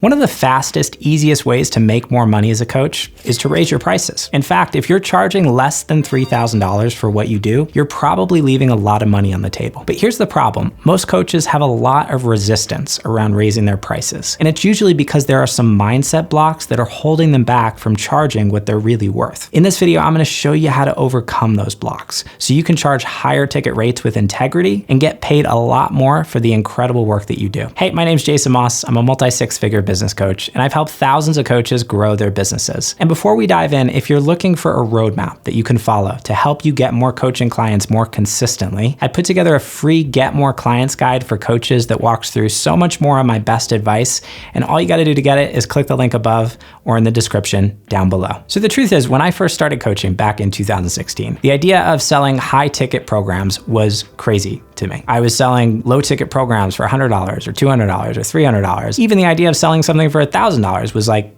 One of the fastest, easiest ways to make more money as a coach is to raise your prices. In fact, if you're charging less than $3,000 for what you do, you're probably leaving a lot of money on the table. But here's the problem. Most coaches have a lot of resistance around raising their prices. And it's usually because there are some mindset blocks that are holding them back from charging what they're really worth. In this video, I'm going to show you how to overcome those blocks so you can charge higher ticket rates with integrity and get paid a lot more for the incredible work that you do. Hey, my name's Jason Moss. I'm a multi-six-figure business coach, and I've helped thousands of coaches grow their businesses. And before we dive in, if you're looking for a roadmap that you can follow to help you get more coaching clients more consistently, I put together a free Get More Clients guide for coaches that walks through so much more on my best advice. And all you got to do to get it is click the link above or in the description down below. So the truth is, when I first started coaching back in 2016, the idea of selling high ticket programs was crazy to me. I was selling low ticket programs for $100 or $200 or $300. Even the idea of selling something for $1,000 was like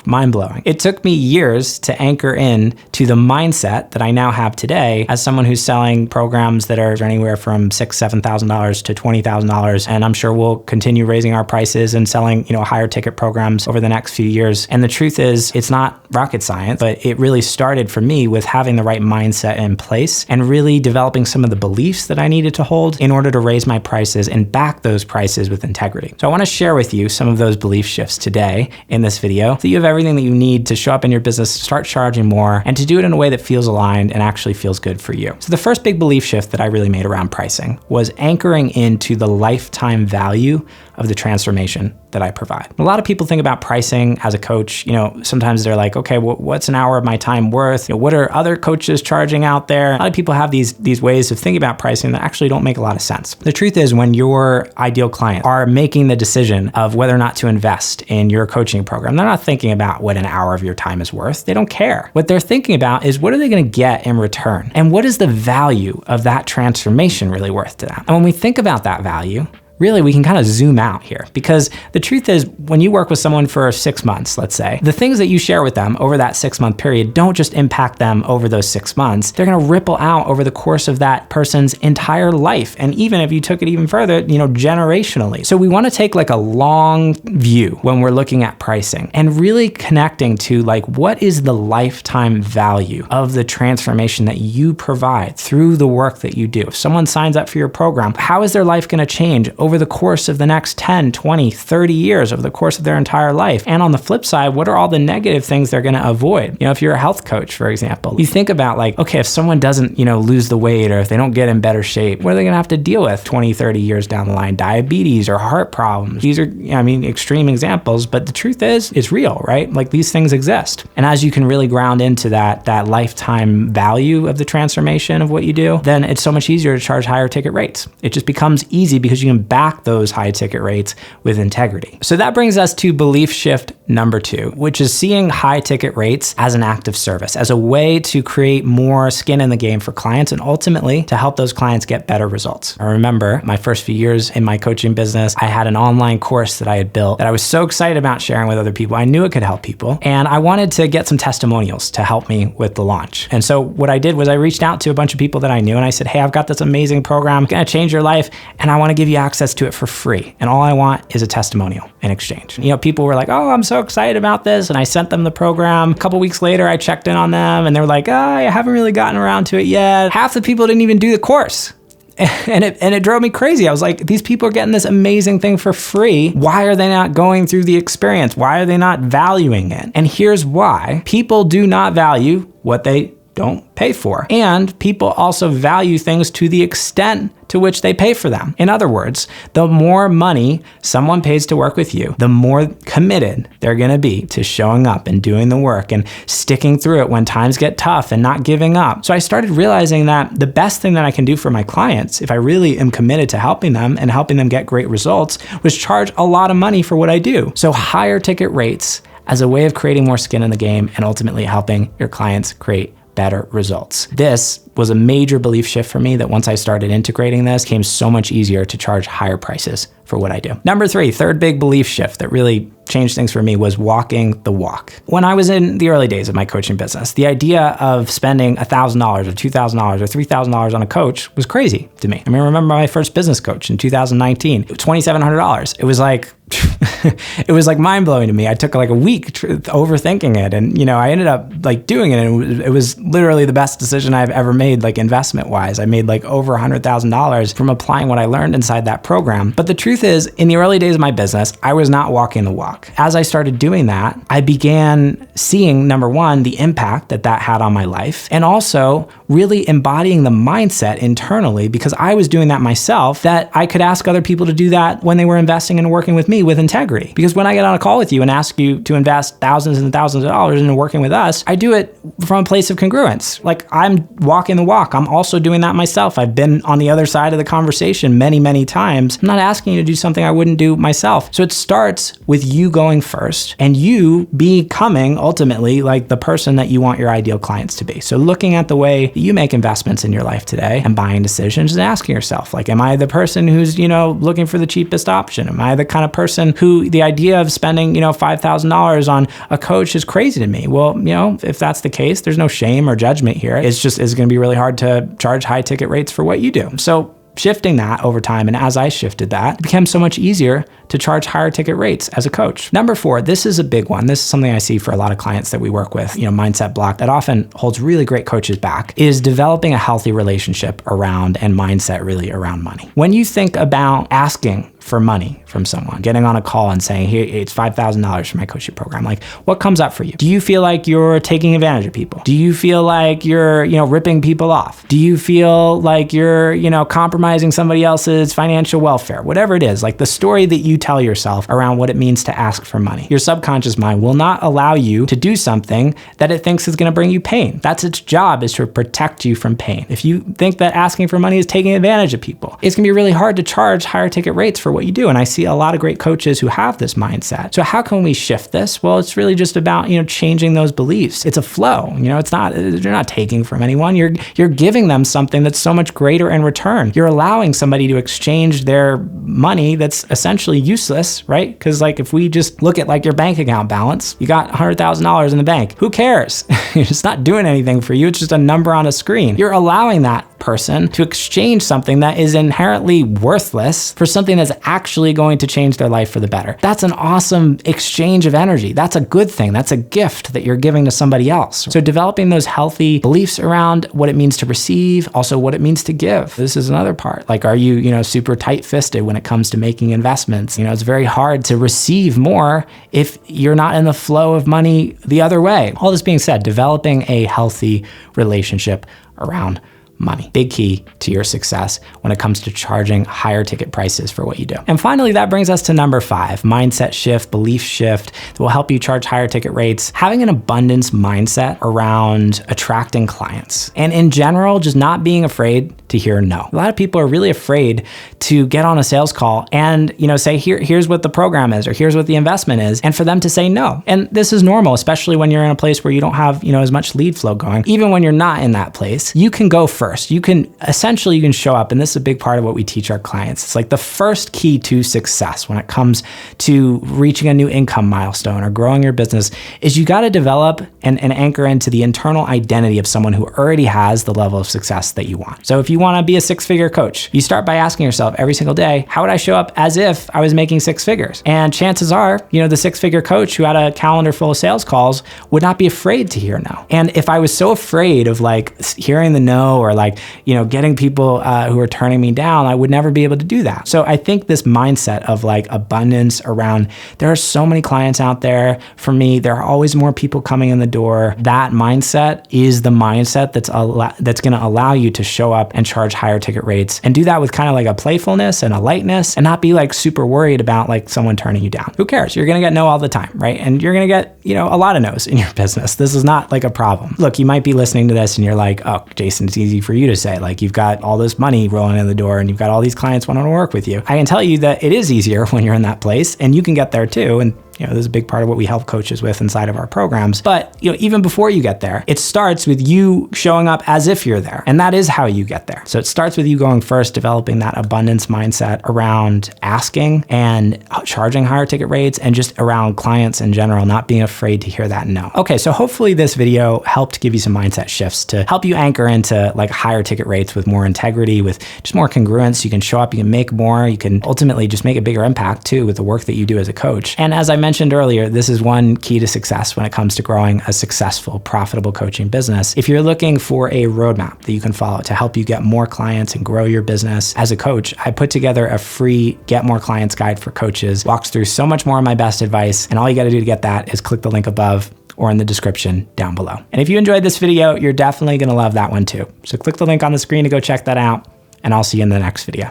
mind-blowing. It took me years to anchor in to the mindset that I now have today as someone who's selling programs that are anywhere from $6,000, $7,000 to $20,000. And I'm sure we'll continue raising our prices and selling, higher ticket programs over the next few years. And the truth is, it's not rocket science, but it really started for me with having the right mindset in place and really developing some of the beliefs that I needed to hold in order to raise my prices and back those prices with integrity. So I want to share with you some of those belief shifts today in this video, so you have everything that you need to show up in your business, start charging more, and to do it in a way that feels aligned and actually feels good for you. So the first big belief shift that I really made around pricing was anchoring into the lifetime value of the transformation that I provide. A lot of people think about pricing as a coach. Sometimes they're like, okay, what's an hour of my time worth? What are other coaches charging out there? A lot of people have these ways of thinking about pricing that actually don't make a lot of sense. The truth is, when your ideal clients are making the decision of whether or not to invest in your coaching program, they're not thinking about what an hour of your time is worth. They don't care. What they're thinking about is, what are they going to get in return? And what is the value of that transformation really worth to them? And when we think about that value, really, we can kind of zoom out here, because the truth is, when you work with someone for 6 months, let's say, the things that you share with them over that 6-month period don't just impact them over those 6 months. They're going to ripple out over the course of that person's entire life. And even if you took it even further, generationally. So we want to take like a long view when we're looking at pricing and really connecting to what is the lifetime value of the transformation that you provide through the work that you do. If someone signs up for your program, how is their life going to change over the course of the next 10, 20, 30 years, over the course of their entire life? And on the flip side, what are all the negative things they're going to avoid? If you're a health coach, for example, you think about okay, if someone doesn't, lose the weight, or if they don't get in better shape, what are they going to have to deal with 20, 30 years down the line? Diabetes or heart problems. These are, extreme examples, but the truth is, it's real, right? These things exist. And as you can really ground into that lifetime value of the transformation of what you do, then it's so much easier to charge higher ticket rates. It just becomes easy because you can back those high ticket rates with integrity. So that brings us to belief shift number 2, which is seeing high ticket rates as an act of service, as a way to create more skin in the game for clients and ultimately to help those clients get better results. I remember my first few years in my coaching business, I had an online course that I had built that I was so excited about sharing with other people. I knew it could help people, and I wanted to get some testimonials to help me with the launch. And so what I did was I reached out to a bunch of people that I knew, and I said, hey, I've got this amazing program, it's gonna change your life, and I want to give you access to it for free. And all I want is a testimonial in exchange. People were like, oh, I'm so excited about this. And I sent them the program. A couple weeks later, I checked in on them and they were like, I haven't really gotten around to it yet. Half the people didn't even do the course. And it drove me crazy. I was like, these people are getting this amazing thing for free. Why are they not going through the experience? Why are they not valuing it? And here's why. People do not value what they don't pay for. And people also value things to the extent to which they pay for them. In other words, the more money someone pays to work with you, the more committed they're going to be to showing up and doing the work and sticking through it when times get tough and not giving up. So I started realizing that the best thing that I can do for my clients, if I really am committed to helping them and helping them get great results, was charge a lot of money for what I do. So higher ticket rates as a way of creating more skin in the game and ultimately helping your clients create better results. This was a major belief shift for me, that once I started integrating this, it became so much easier to charge higher prices for what I do. Number 3, third big belief shift that really changed things for me was walking the walk. When I was in the early days of my coaching business, the idea of spending $1,000 or $2,000 or $3,000 on a coach was crazy to me. I remember my first business coach in 2019, $2,700. It was like, it was like mind blowing to me. I took like a week overthinking it. And, I ended up like doing it. And it was literally the best decision I've ever made, like investment wise. I made like over $100,000 from applying what I learned inside that program. But the truth is, in the early days of my business, I was not walking the walk. As I started doing that, I began seeing, number one, the impact that had on my life, and also really embodying the mindset internally, because I was doing that myself, that I could ask other people to do that when they were investing and working with me with integrity. Because when I get on a call with you and ask you to invest thousands and thousands of dollars into working with us, I do it from a place of congruence. Like, I'm walking the walk. I'm also doing that myself. I've been on the other side of the conversation many, many times. I'm not asking you to do something I wouldn't do myself. So it starts with you going first and you becoming ultimately like the person that you want your ideal clients to be. So looking at the way that you make investments in your life today and buying decisions and asking yourself, like, am I the person who's, looking for the cheapest option? Am I the kind of person who the idea of spending, $5,000 on a coach is crazy to me? Well, if that's the case, there's no shame or judgment here. It's going to be really hard to charge high ticket rates for what you do. So shifting that over time, and as I shifted that, it became so much easier to charge higher ticket rates as a coach. Number 4, this is a big one. This is something I see for a lot of clients that we work with, mindset block that often holds really great coaches back, is developing a healthy relationship around and mindset really around money. When you think about asking for money from someone, getting on a call and saying, here, it's $5,000 for my coaching program, like, what comes up for you? Do you feel like you're taking advantage of people? Do you feel like you're, ripping people off? Do you feel like you're, compromising somebody else's financial welfare? Whatever it is, like the story that you tell yourself around what it means to ask for money. Your subconscious mind will not allow you to do something that it thinks is going to bring you pain. That's its job, is to protect you from pain. If you think that asking for money is taking advantage of people, it's going to be really hard to charge higher ticket rates for what you do. And I see a lot of great coaches who have this mindset. So how can we shift this? Well, it's really just about, changing those beliefs. It's a flow. It's not, you're not taking from anyone. You're giving them something that's so much greater in return. You're allowing somebody to exchange their money that's essentially useless, right? Because like, if we just look at like your bank account balance, you got $100,000 in the bank. Who cares? It's not doing anything for you. It's just a number on a screen. You're allowing that person to exchange something that is inherently worthless for something that's actually going to change their life for the better. That's an awesome exchange of energy. That's a good thing. That's a gift that you're giving to somebody else. So developing those healthy beliefs around what it means to receive, also what it means to give. This is another part. Like, are you, super tight-fisted when it comes to making investments? It's very hard to receive more if you're not in the flow of money the other way. All this being said, developing a healthy relationship around money. Big key to your success when it comes to charging higher ticket prices for what you do. And finally, that brings us to number 5, mindset shift, belief shift that will help you charge higher ticket rates. Having an abundance mindset around attracting clients. And in general, just not being afraid to hear no. A lot of people are really afraid to get on a sales call and, say, here's what the program is, or here's what the investment is, and for them to say no. And this is normal, especially when you're in a place where you don't have, as much lead flow going. Even when you're not in that place, you can go first. You can show up, and this is a big part of what we teach our clients. It's like the first key to success when it comes to reaching a new income milestone or growing your business is you got to develop and anchor into the internal identity of someone who already has the level of success that you want. So if you want to be a 6-figure coach, you start by asking yourself every single day, how would I show up as if I was making 6 figures? And chances are, the 6-figure coach who had a calendar full of sales calls would not be afraid to hear no. And if I was so afraid of like hearing the no, or like, getting people who are turning me down, I would never be able to do that. So I think this mindset of like abundance around, there are so many clients out there. For me, there are always more people coming in the door. That mindset is the mindset that's going to allow you to show up and charge higher ticket rates, and do that with kind of like a playfulness and a lightness, and not be like super worried about like someone turning you down. Who cares? You're going to get no all the time, right? And you're going to get, a lot of no's in your business. This is not like a problem. Look, you might be listening to this and you're like, oh, Jason, it's easy for you to say, like, you've got all this money rolling in the door and you've got all these clients wanting to work with you. I can tell you that it is easier when you're in that place, and you can get there too. And This is a big part of what we help coaches with inside of our programs. But even before you get there, it starts with you showing up as if you're there. And that is how you get there. So it starts with you going first, developing that abundance mindset around asking and charging higher ticket rates, and just around clients in general, not being afraid to hear that no. Okay, so hopefully this video helped give you some mindset shifts to help you anchor into like higher ticket rates with more integrity, with just more congruence. You can show up, you can make more, you can ultimately just make a bigger impact too with the work that you do as a coach. And as I mentioned earlier, this is one key to success when it comes to growing a successful, profitable coaching business. If you're looking for a roadmap that you can follow to help you get more clients and grow your business as a coach, I put together a free Get More Clients guide for coaches. Walks through so much more of my best advice, and all you got to do to get that is click the link above or in the description down below. And if you enjoyed this video, you're definitely going to love that one too. So click the link on the screen to go check that out, and I'll see you in the next video.